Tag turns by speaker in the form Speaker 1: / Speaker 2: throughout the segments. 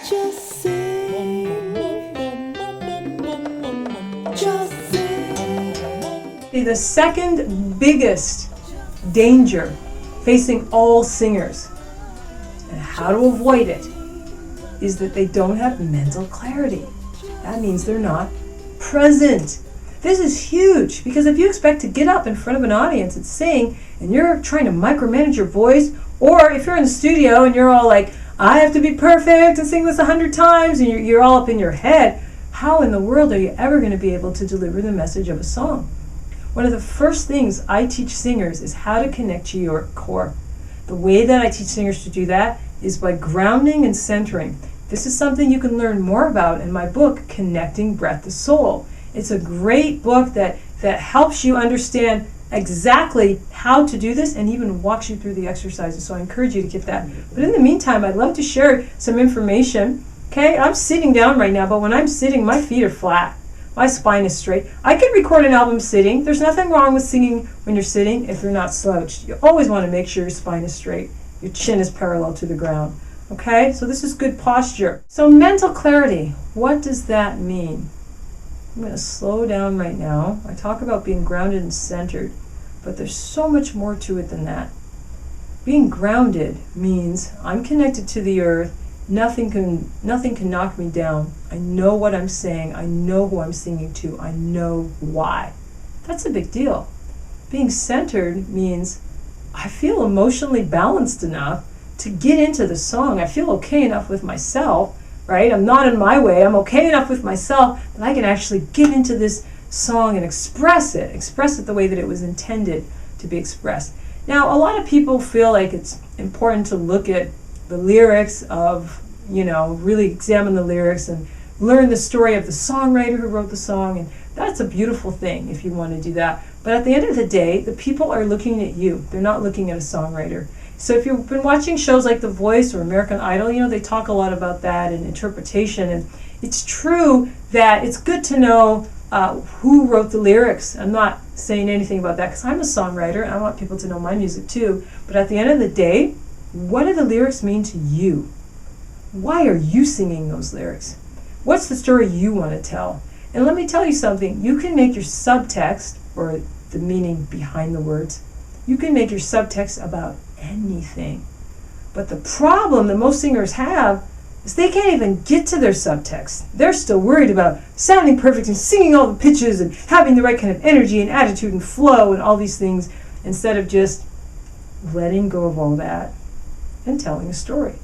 Speaker 1: Just sing. Just sing.
Speaker 2: The second biggest danger facing all singers, and how to avoid it, is that they don't have mental clarity. That means they're not present. This is huge, because if you expect to get up in front of an audience and sing, and you're trying to micromanage your voice, or if you're in the studio and you're all like, I have to be perfect and sing this 100 times, and you're all up in your head, how in the world are you ever going to be able to deliver the message of a song? One of the first things I teach singers is how to connect to your core. The way that I teach singers to do that is by grounding and centering. This is something you can learn more about in my book, Connecting Breath to Soul. It's a great book that helps you understand exactly how to do this and even walks you through the exercises. So I encourage you to get that. But in the meantime, I'd love to share some information. Okay, I'm sitting down right now, but when I'm sitting, my feet are flat. My spine is straight. I could record an album sitting. There's nothing wrong with singing when you're sitting if you're not slouched. You always want to make sure your spine is straight. Your chin is parallel to the ground. Okay, so this is good posture. So mental clarity, what does that mean? I'm going to slow down right now. I talk about being grounded and centered, but there's so much more to it than that. Being grounded means I'm connected to the earth. Nothing can knock me down. I know what I'm saying. I know who I'm singing to. I know why. That's a big deal. Being centered means I feel emotionally balanced enough to get into the song. I feel okay enough with myself, right? I'm not in my way. I'm okay enough with myself that I can actually get into this song and express it the way that it was intended to be expressed. Now, a lot of people feel like it's important to look at the lyrics of, really examine the lyrics and learn the story of the songwriter who wrote the song, and that's a beautiful thing if you want to do that. But at the end of the day, the people are looking at you. They're not looking at a songwriter. So if you've been watching shows like The Voice or American Idol, they talk a lot about that and interpretation, and it's true that it's good to know who wrote the lyrics. I'm not saying anything about that because I'm a songwriter and I want people to know my music too. But at the end of the day, what do the lyrics mean to you? Why are you singing those lyrics? What's the story you want to tell? And let me tell you something. You can make your subtext, or the meaning behind the words, you can make your subtext about anything. But the problem that most singers have is they can't even get to their subtext. They're still worried about sounding perfect and singing all the pitches and having the right kind of energy and attitude and flow and all these things, instead of just letting go of all that and telling a story.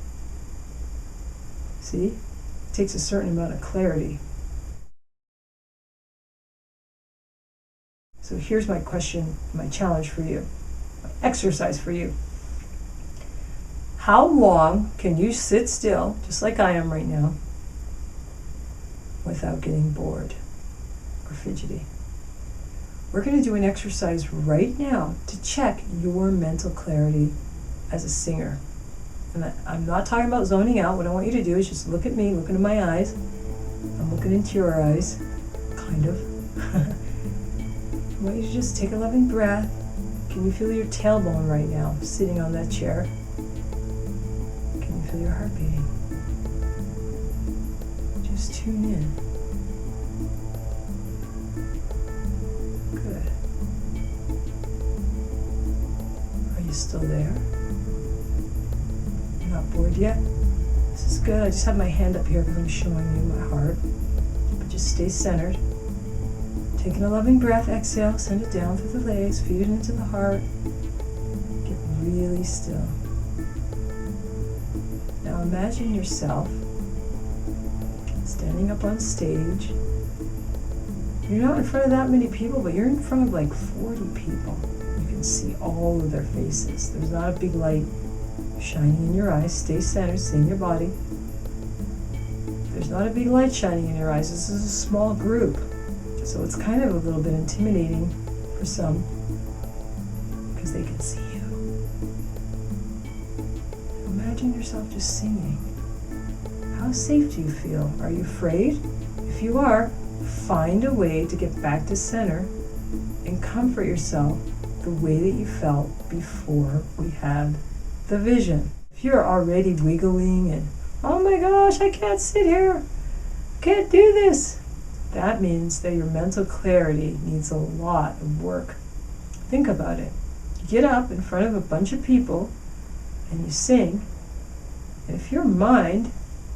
Speaker 2: See? It takes a certain amount of clarity. So here's my question, my challenge for you, my exercise for you. How long can you sit still, just like I am right now, without getting bored or fidgety? We're going to do an exercise right now to check your mental clarity as a singer. And I'm not talking about zoning out. What I want you to do is just look at me, look into my eyes. I'm looking into your eyes, kind of. I want you to just take a loving breath. Can you feel your tailbone right now, sitting on that chair? Can you feel your heart beating? Just tune in. Good. Are you still there? Not bored yet? This is good. I just have my hand up here because I'm showing you my heart. But just stay centered. Taking a loving breath, exhale, send it down through the legs, feed it into the heart. Get really still. Now imagine yourself standing up on stage. You're not in front of that many people, but you're in front of like 40 people. You can see all of their faces. There's not a big light shining in your eyes. Stay centered, stay in your body. There's not a big light shining in your eyes. This is a small group. So it's kind of a little bit intimidating for some because they can see you. Imagine yourself just singing. How safe do you feel? Are you afraid? If you are, find a way to get back to center and comfort yourself the way that you felt before we had the vision. If you're already wiggling and Oh my gosh, I can't sit here. Can't do this. That means that your mental clarity needs a lot of work. Think about it. You get up in front of a bunch of people and you sing, and if your mind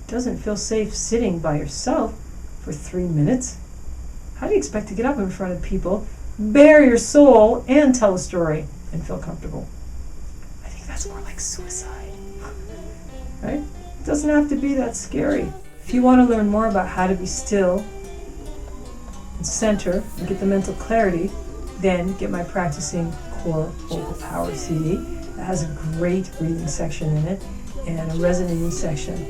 Speaker 2: doesn't feel safe sitting by yourself for 3 minutes, how do you expect to get up in front of people, bare your soul, and tell a story and feel comfortable? I think that's more like suicide, right? It doesn't have to be that scary. If you want to learn more about how to be still and center and get the mental clarity, then get my Practicing C.O.R.E Vocal Power CD. That has a great breathing section in it and a resonating section.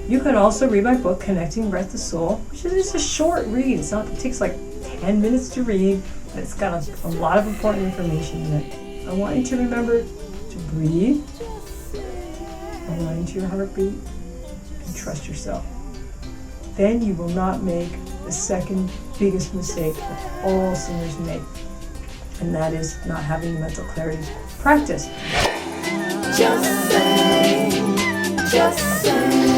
Speaker 2: You can also read my book, Connecting Breath to Soul, which is just a short read. It takes like 10 minutes to read, but it's got a lot of important information in it. I want you to remember to breathe, align to your heartbeat, and trust yourself. Then you will not make the second biggest mistake that all singers make, and that is not having mental clarity. Practice.
Speaker 1: Just say,